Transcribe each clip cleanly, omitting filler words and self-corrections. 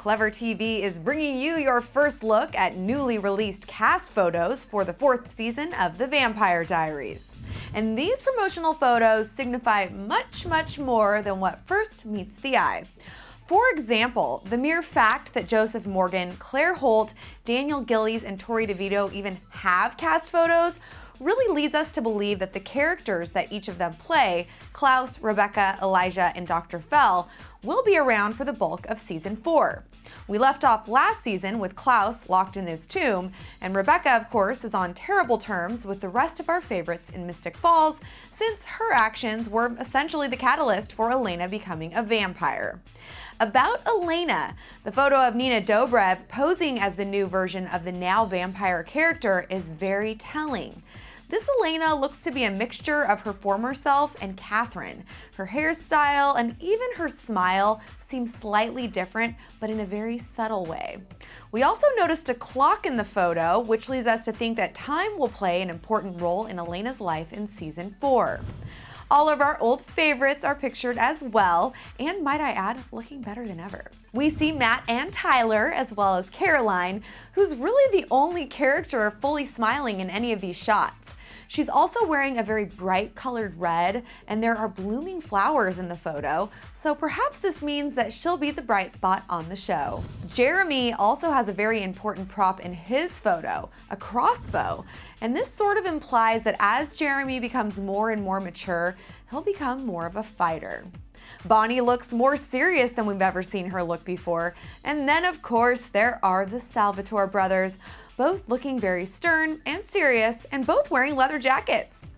Clever TV is bringing you your first look at newly released cast photos for the 4th season of The Vampire Diaries. And these promotional photos signify much more than what first meets the eye. For example, the mere fact that Joseph Morgan, Claire Holt, Daniel Gillies, and Tori DeVito even have cast photos really leads us to believe that the characters that each of them play, Klaus, Rebecca, Elijah, and Dr. Fell, will be around for the bulk of Season 4. We left off last season with Klaus locked in his tomb, and Rebecca, of course, is on terrible terms with the rest of our favorites in Mystic Falls, since her actions were essentially the catalyst for Elena becoming a vampire. About Elena, the photo of Nina Dobrev posing as the new version of the now vampire character is very telling. This Elena looks to be a mixture of her former self and Catherine. Her hairstyle and even her smile seem slightly different, but in a very subtle way. We also noticed a clock in the photo, which leads us to think that time will play an important role in Elena's life in Season 4. All of our old favorites are pictured as well, and might I add, looking better than ever. We see Matt and Tyler, as well as Caroline, who's really the only character fully smiling in any of these shots. She's also wearing a very bright colored red, and there are blooming flowers in the photo, so perhaps this means that she'll be the bright spot on the show. Jeremy also has a very important prop in his photo, a crossbow, and this sort of implies that as Jeremy becomes more and more mature, he'll become more of a fighter. Bonnie looks more serious than we've ever seen her look before. And then, of course, there are the Salvatore brothers, both looking very stern and serious, and both wearing leather jackets.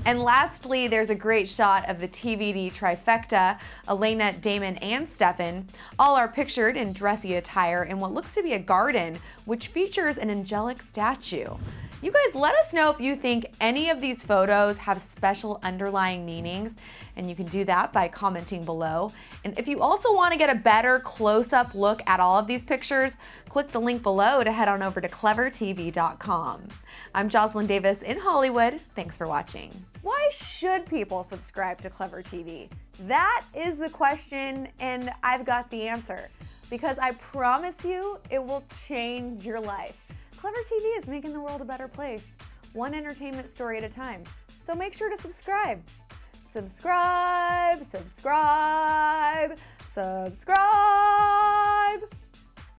And lastly, there's a great shot of the TVD trifecta, Elena, Damon, and Stefan. All are pictured in dressy attire in what looks to be a garden, which features an angelic statue. You guys let us know if you think any of these photos have special underlying meanings, and you can do that by commenting below. And if you also want to get a better close-up look at all of these pictures, click the link below to head on over to clevertv.com. I'm Joslyn Davis in Hollywood. Thanks for watching. Why should people subscribe to Clever TV? That is the question, and I've got the answer. Because I promise you, it will change your life. Clever TV is making the world a better place, one entertainment story at a time. So make sure to subscribe. Subscribe, subscribe, subscribe.